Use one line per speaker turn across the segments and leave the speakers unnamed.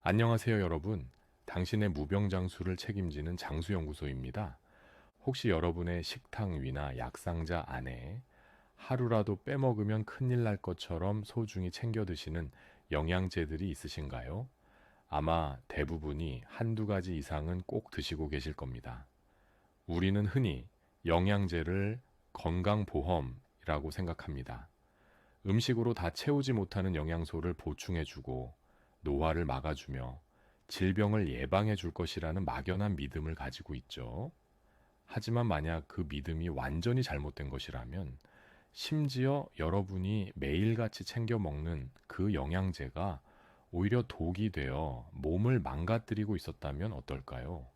안녕하세요, 여러분. 당신의 무병장수를 책임지는 장수연구소입니다. 혹시 여러분의 식탁 위나 약상자 안에 하루라도 빼먹으면 큰일 날 것처럼 소중히 챙겨 드시는 영양제들이 있으신가요? 아마 대부분이 한두 가지 이상은 꼭 드시고 계실 겁니다. 우리는 흔히 영양제를 건강보험이라고 생각합니다. 음식으로 다 채우지 못하는 영양소를 보충해주고 노화를 막아주며 질병을 예방해 줄 것이라는 막연한 믿음을 가지고 있죠. 하지만 만약 그 믿음이 완전히 잘못된 것이라면 심지어 여러분이 매일같이 챙겨 먹는 그 영양제가 오히려 독이 되어 몸을 망가뜨리고 있었다면 어떨까요?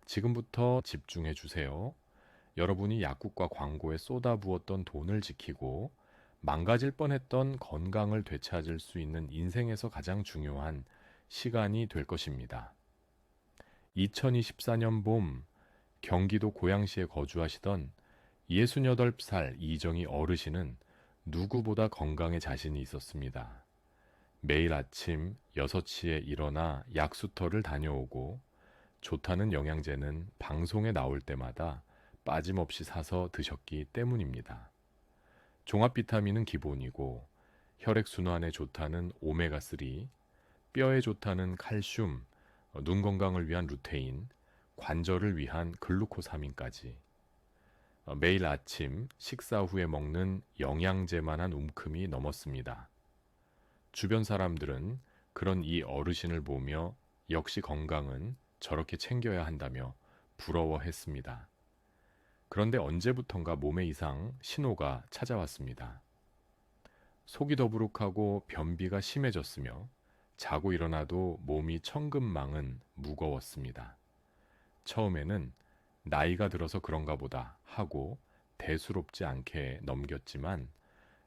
지금부터 집중해 주세요. 여러분이 약국과 광고에 쏟아부었던 돈을 지키고 망가질 뻔했던 건강을 되찾을 수 있는 인생에서 가장 중요한 시간이 될 것입니다. 2024년 봄 경기도 고양시에 거주하시던 68살 이정희 어르신은 누구보다 건강에 자신이 있었습니다. 매일 아침 6시에 일어나 약수터를 다녀오고 좋다는 영양제는 방송에 나올 때마다 빠짐없이 사서 드셨기 때문입니다. 종합 비타민은 기본이고 혈액순환에 좋다는 오메가3, 뼈에 좋다는 칼슘, 눈 건강을 위한 루테인, 관절을 위한 글루코사민까지 매일 아침 식사 후에 먹는 영양제만한 움큼이 넘었습니다. 주변 사람들은 그런 이 어르신을 보며 역시 건강은 저렇게 챙겨야 한다며 부러워했습니다. 그런데 언제부턴가 몸에 이상 신호가 찾아왔습니다. 속이 더부룩하고 변비가 심해졌으며 자고 일어나도 몸이 천근망은 무거웠습니다. 처음에는 나이가 들어서 그런가 보다 하고 대수롭지 않게 넘겼지만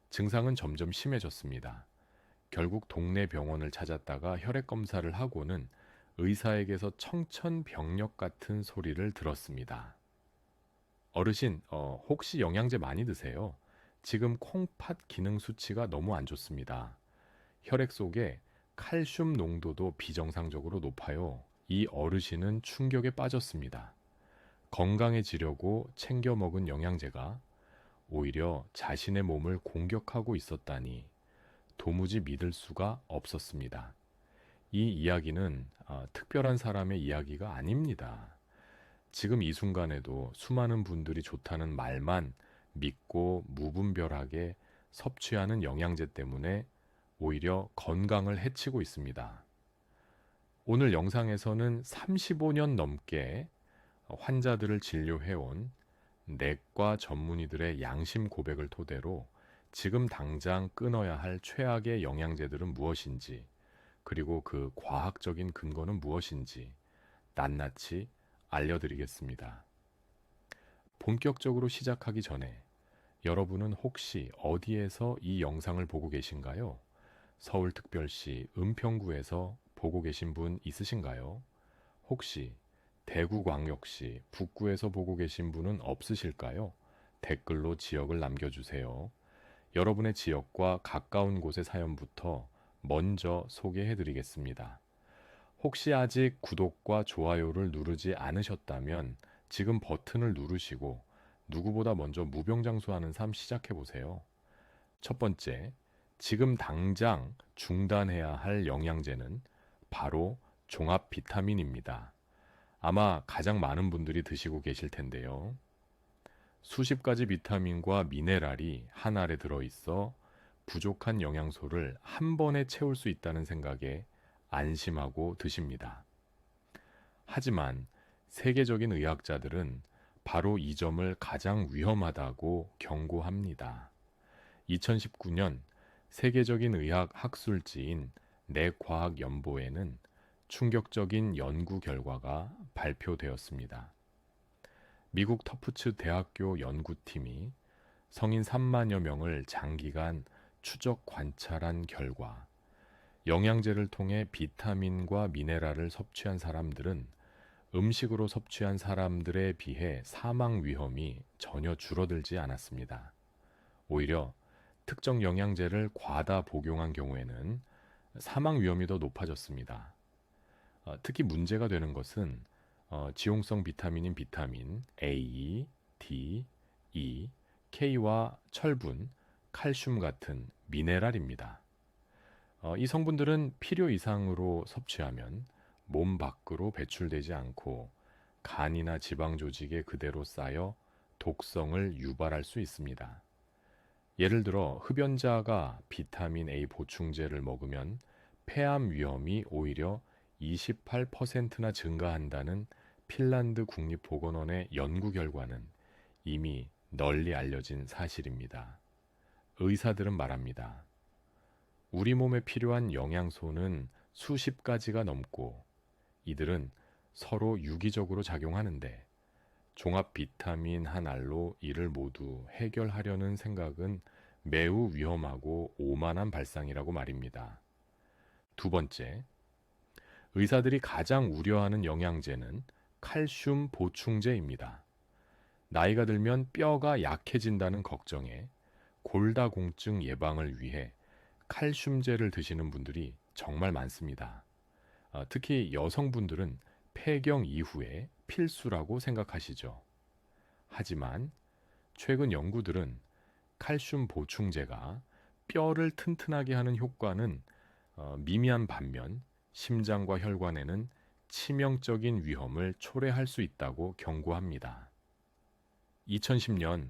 증상은 점점 심해졌습니다. 결국 동네 병원을 찾았다가 혈액 검사를 하고는 의사에게서 청천벽력 같은 소리를 들었습니다. 어르신, 혹시 영양제 많이 드세요? 지금 콩팥 기능 수치가 너무 안 좋습니다. 혈액 속에 칼슘 농도도 비정상적으로 높아요. 이 어르신은 충격에 빠졌습니다. 건강해지려고 챙겨 먹은 영양제가 오히려 자신의 몸을 공격하고 있었다니 도무지 믿을 수가 없었습니다. 이 이야기는 특별한 사람의 이야기가 아닙니다. 지금 이 순간에도 수많은 분들이 좋다는 말만 믿고 무분별하게 섭취하는 영양제 때문에 오히려 건강을 해치고 있습니다. 오늘 영상에서는 35년 넘게 환자들을 진료해온 내과 전문의들의 양심 고백을 토대로 지금 당장 끊어야 할 최악의 영양제들은 무엇인지, 그리고 그 과학적인 근거는 무엇인지 낱낱이 알려드리겠습니다. 본격적으로 시작하기 전에 여러분은 혹시 어디에서 이 영상을 보고 계신가요? 서울특별시 은평구에서 보고 계신 분 있으신가요? 혹시 대구광역시 북구에서 보고 계신 분은 없으실까요? 댓글로 지역을 남겨주세요. 여러분의 지역과 가까운 곳의 사연부터 먼저 소개해드리겠습니다. 혹시 아직 구독과 좋아요를 누르지 않으셨다면 지금 버튼을 누르시고 누구보다 먼저 무병장수하는 삶 시작해보세요. 첫 번째, 지금 당장 중단해야 할 영양제는 바로 종합 비타민입니다. 아마 가장 많은 분들이 드시고 계실 텐데요. 수십 가지 비타민과 미네랄이 한 알에 들어있어 부족한 영양소를 한 번에 채울 수 있다는 생각에 안심하고 드십니다. 하지만 세계적인 의학자들은 바로 이 점을 가장 위험하다고 경고합니다. 2019년 세계적인 의학 학술지인 뇌과학연보에는 충격적인 연구 결과가 발표되었습니다. 미국 터프츠 대학교 연구팀이 성인 3만여 명을 장기간 추적 관찰한 결과 영양제를 통해 비타민과 미네랄을 섭취한 사람들은 음식으로 섭취한 사람들에 비해 사망 위험이 전혀 줄어들지 않았습니다. 오히려 특정 영양제를 과다 복용한 경우에는 사망 위험이 더 높아졌습니다. 특히 문제가 되는 것은 지용성 비타민인 비타민 A, D, E, K와 철분, 칼슘 같은 미네랄입니다. 이 성분들은 필요 이상으로 섭취하면 몸 밖으로 배출되지 않고 간이나 지방 조직에 그대로 쌓여 독성을 유발할 수 있습니다. 예를 들어 흡연자가 비타민 A 보충제를 먹으면 폐암 위험이 오히려 28%나 증가한다는 핀란드 국립보건원의 연구 결과는 이미 널리 알려진 사실입니다. 의사들은 말합니다. 우리 몸에 필요한 영양소는 수십 가지가 넘고 이들은 서로 유기적으로 작용하는데 종합 비타민 한 알로 이를 모두 해결하려는 생각은 매우 위험하고 오만한 발상이라고 말입니다. 두 번째, 의사들이 가장 우려하는 영양제는 칼슘 보충제입니다. 나이가 들면 뼈가 약해진다는 걱정에 골다공증 예방을 위해 칼슘제를 드시는 분들이 정말 많습니다. 특히 여성분들은 폐경 이후에 필수라고 생각하시죠. 하지만 최근 연구들은 칼슘 보충제가 뼈를 튼튼하게 하는 효과는 미미한 반면 심장과 혈관에는 치명적인 위험을 초래할 수 있다고 경고합니다. 2010년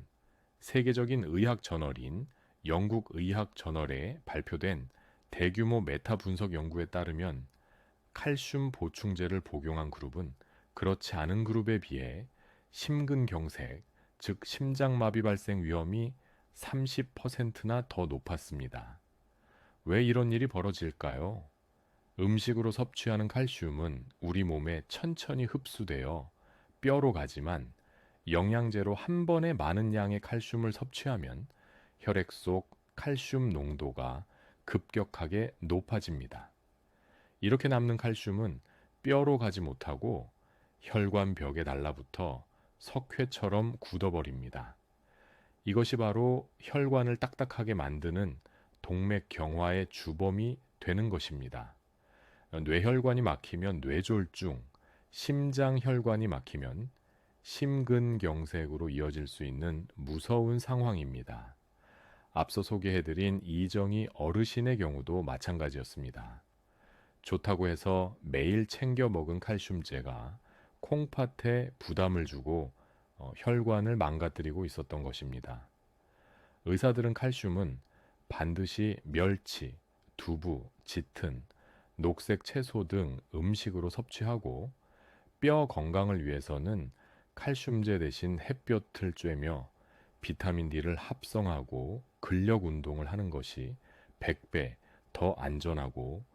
세계적인 의학 저널인 영국 의학 저널에 발표된 대규모 메타 분석 연구에 따르면 칼슘 보충제를 복용한 그룹은 그렇지 않은 그룹에 비해 심근경색, 즉 심장마비 발생 위험이 30%나 더 높았습니다. 왜 이런 일이 벌어질까요? 음식으로 섭취하는 칼슘은 우리 몸에 천천히 흡수되어 뼈로 가지만 영양제로 한 번에 많은 양의 칼슘을 섭취하면 혈액 속 칼슘 농도가 급격하게 높아집니다. 이렇게 남는 칼슘은 뼈로 가지 못하고 혈관 벽에 달라붙어 석회처럼 굳어버립니다. 이것이 바로 혈관을 딱딱하게 만드는 동맥경화의 주범이 되는 것입니다. 뇌혈관이 막히면 뇌졸중, 심장혈관이 막히면 심근경색으로 이어질 수 있는 무서운 상황입니다. 앞서 소개해드린 이정희 어르신의 경우도 마찬가지였습니다. 좋다고 해서 매일 챙겨 먹은 칼슘제가 콩팥에 부담을 주고 혈관을 망가뜨리고 있었던 것입니다. 의사들은 칼슘은 반드시 멸치, 두부, 짙은, 녹색 채소 등 음식으로 섭취하고 뼈 건강을 위해서는 칼슘제 대신 햇볕을 쬐며 비타민 D를 합성하고 근력 운동을 하는 것이 100배 더 안전하고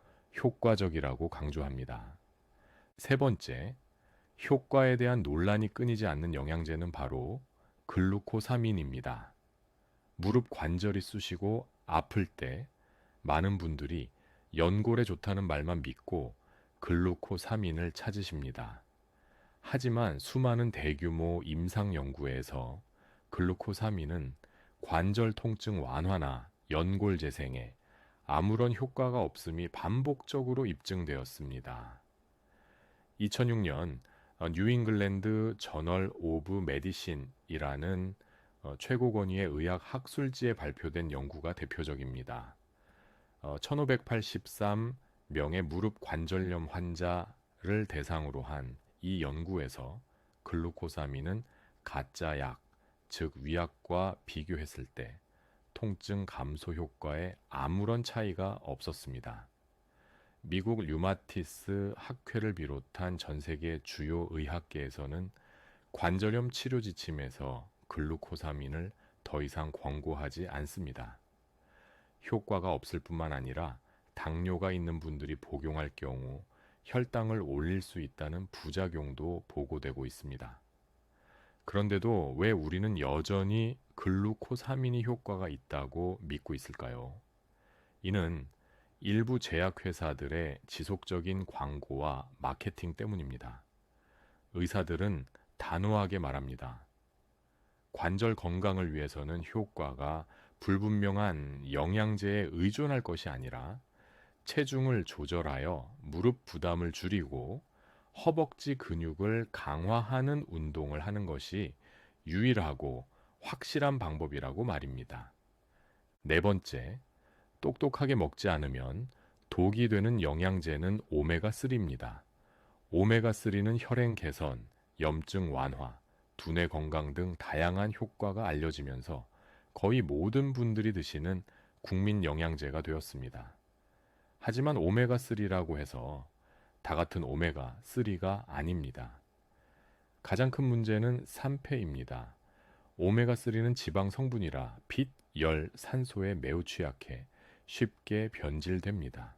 효과적이라고 강조합니다. 세 번째, 효과에 대한 논란이 끊이지 않는 영양제는 바로 글루코사민입니다. 무릎 관절이 쑤시고 아플 때 많은 분들이 연골에 좋다는 말만 믿고 글루코사민을 찾으십니다. 하지만 수많은 대규모 임상 연구에서 글루코사민은 관절 통증 완화나 연골 재생에 아무런 효과가 없음이 반복적으로 입증되었습니다. 2006년 뉴잉글랜드 저널 오브 메디신이라는 최고 권위의 의학 학술지에 발표된 연구가 대표적입니다. 1583명의 무릎 관절염 환자를 대상으로 한 이 연구에서 글루코사민은 가짜 약, 즉 위약과 비교했을 때 통증 감소 효과에 아무런 차이가 없었습니다. 미국 류마티스 학회를 비롯한 전 세계 주요 의학계에서는 관절염 치료 지침에서 글루코사민을 더 이상 권고하지 않습니다. 효과가 없을 뿐만 아니라 당뇨가 있는 분들이 복용할 경우 혈당을 올릴 수 있다는 부작용도 보고되고 있습니다. 그런데도 왜 우리는 여전히 글루코사민이 효과가 있다고 믿고 있을까요? 이는 일부 제약회사들의 지속적인 광고와 마케팅 때문입니다. 의사들은 단호하게 말합니다. 관절 건강을 위해서는 효과가 불분명한 영양제에 의존할 것이 아니라 체중을 조절하여 무릎 부담을 줄이고 허벅지 근육을 강화하는 운동을 하는 것이 유일하고 확실한 방법이라고 말입니다. 네 번째, 똑똑하게 먹지 않으면 독이 되는 영양제는 오메가3입니다. 오메가3는 혈행 개선, 염증 완화, 두뇌 건강 등 다양한 효과가 알려지면서 거의 모든 분들이 드시는 국민 영양제가 되었습니다. 하지만 오메가3라고 해서 다 같은 오메가3가 아닙니다. 가장 큰 문제는 산패입니다. 오메가3는 지방 성분이라 빛, 열, 산소에 매우 취약해 쉽게 변질됩니다.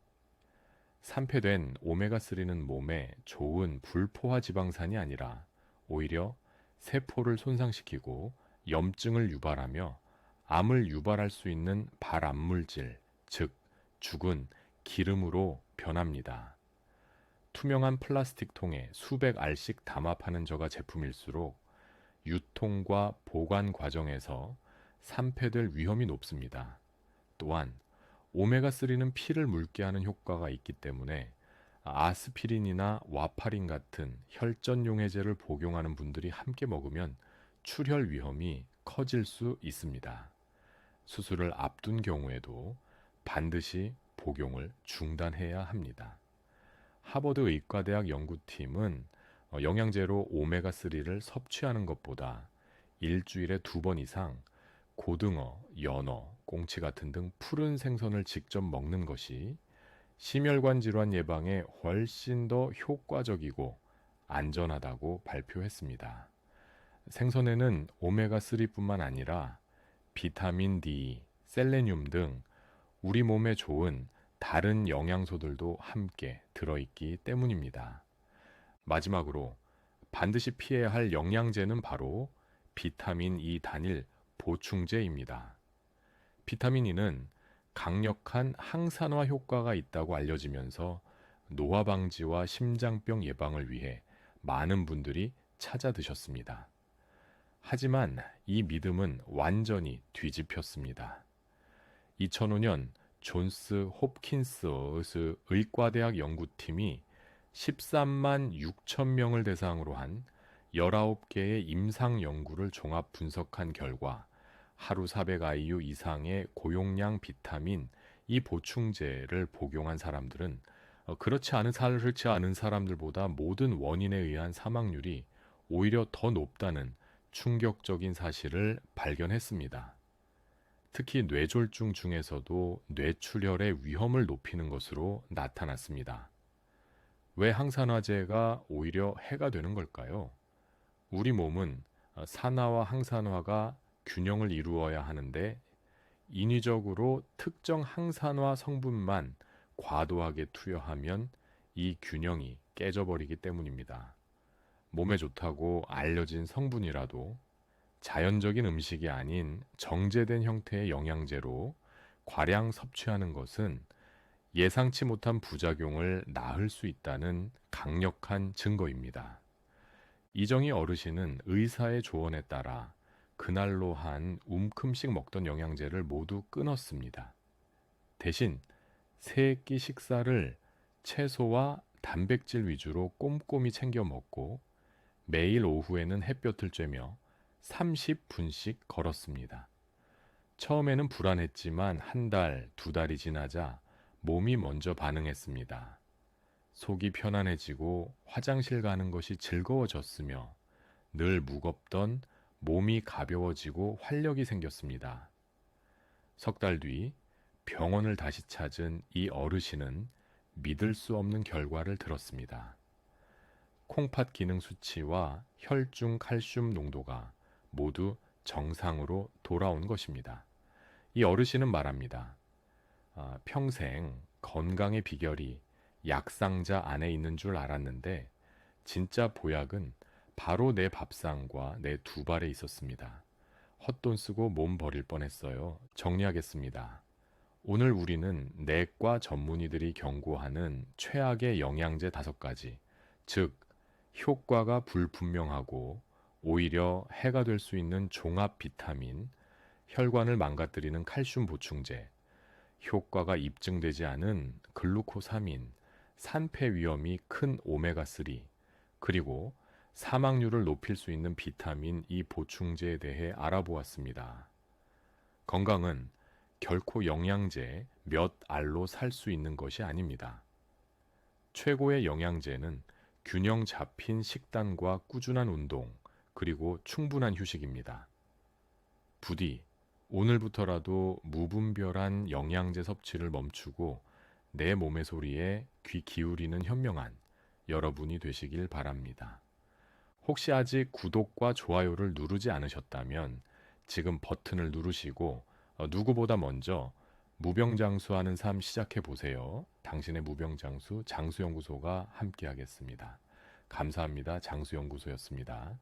산패된 오메가3는 몸에 좋은 불포화 지방산이 아니라 오히려 세포를 손상시키고 염증을 유발하며 암을 유발할 수 있는 발암물질, 즉 죽은 기름으로 변합니다. 투명한 플라스틱 통에 수백 알씩 담아 파는 저가 제품일수록 유통과 보관 과정에서 산패될 위험이 높습니다. 또한 오메가3는 피를 묽게 하는 효과가 있기 때문에 아스피린이나 와파린 같은 혈전용해제를 복용하는 분들이 함께 먹으면 출혈 위험이 커질 수 있습니다. 수술을 앞둔 경우에도 반드시 복용을 중단해야 합니다. 하버드 의과대학 연구팀은 영양제로 오메가3를 섭취하는 것보다 일주일에 2번 이상 고등어, 연어, 꽁치 같은 등 푸른 생선을 직접 먹는 것이 심혈관 질환 예방에 훨씬 더 효과적이고 안전하다고 발표했습니다. 생선에는 오메가3뿐만 아니라 비타민 D, 셀레늄 등 우리 몸에 좋은 다른 영양소들도 함께 들어있기 때문입니다. 마지막으로 반드시 피해야 할 영양제는 바로 비타민 E 단일 보충제입니다. 비타민 E는 강력한 항산화 효과가 있다고 알려지면서 노화 방지와 심장병 예방을 위해 많은 분들이 찾아 드셨습니다. 하지만 이 믿음은 완전히 뒤집혔습니다. 2005년 존스 홉킨스 의과대학 연구팀이 13만 6천 명을 대상으로 한 19개의 임상 연구를 종합 분석한 결과 하루 400IU 이상의 고용량 비타민 이 보충제를 복용한 사람들은 그렇지 않은 사람들보다 모든 원인에 의한 사망률이 오히려 더 높다는 충격적인 사실을 발견했습니다. 특히 뇌졸중 중에서도 뇌출혈의 위험을 높이는 것으로 나타났습니다. 왜 항산화제가 오히려 해가 되는 걸까요? 우리 몸은 산화와 항산화가 균형을 이루어야 하는데 인위적으로 특정 항산화 성분만 과도하게 투여하면 이 균형이 깨져버리기 때문입니다. 몸에 좋다고 알려진 성분이라도 자연적인 음식이 아닌 정제된 형태의 영양제로 과량 섭취하는 것은 예상치 못한 부작용을 낳을 수 있다는 강력한 증거입니다. 이정희 어르신은 의사의 조언에 따라 그날로 한 움큼씩 먹던 영양제를 모두 끊었습니다. 대신 세 끼 식사를 채소와 단백질 위주로 꼼꼼히 챙겨 먹고 매일 오후에는 햇볕을 쬐며 30분씩 걸었습니다. 처음에는 불안했지만 한 달, 2달이 지나자 몸이 먼저 반응했습니다. 속이 편안해지고 화장실 가는 것이 즐거워졌으며 늘 무겁던 몸이 가벼워지고 활력이 생겼습니다. 석 달 뒤 병원을 다시 찾은 이 어르신은 믿을 수 없는 결과를 들었습니다. 콩팥 기능 수치와 혈중 칼슘 농도가 모두 정상으로 돌아온 것입니다. 이 어르신은 말합니다. 평생 건강의 비결이 약상자 안에 있는 줄 알았는데 진짜 보약은 바로 내 밥상과 내 두 발에 있었습니다. 헛돈 쓰고 몸 버릴 뻔했어요. 정리하겠습니다. 오늘 우리는 내과 전문의들이 경고하는 최악의 영양제 5가지, 즉 효과가 불분명하고 오히려 해가 될 수 있는 종합 비타민, 혈관을 망가뜨리는 칼슘 보충제, 효과가 입증되지 않은 글루코사민, 산패 위험이 큰 오메가3, 그리고 사망률을 높일 수 있는 비타민 E 보충제에 대해 알아보았습니다. 건강은 결코 영양제 몇 알로 살 수 있는 것이 아닙니다. 최고의 영양제는 균형 잡힌 식단과 꾸준한 운동, 그리고 충분한 휴식입니다. 부디 오늘부터라도 무분별한 영양제 섭취를 멈추고 내 몸의 소리에 귀 기울이는 현명한 여러분이 되시길 바랍니다. 혹시 아직 구독과 좋아요를 누르지 않으셨다면 지금 버튼을 누르시고 누구보다 먼저 무병장수하는 삶 시작해 보세요. 당신의 무병장수 장수연구소가 함께하겠습니다. 감사합니다. 장수연구소였습니다.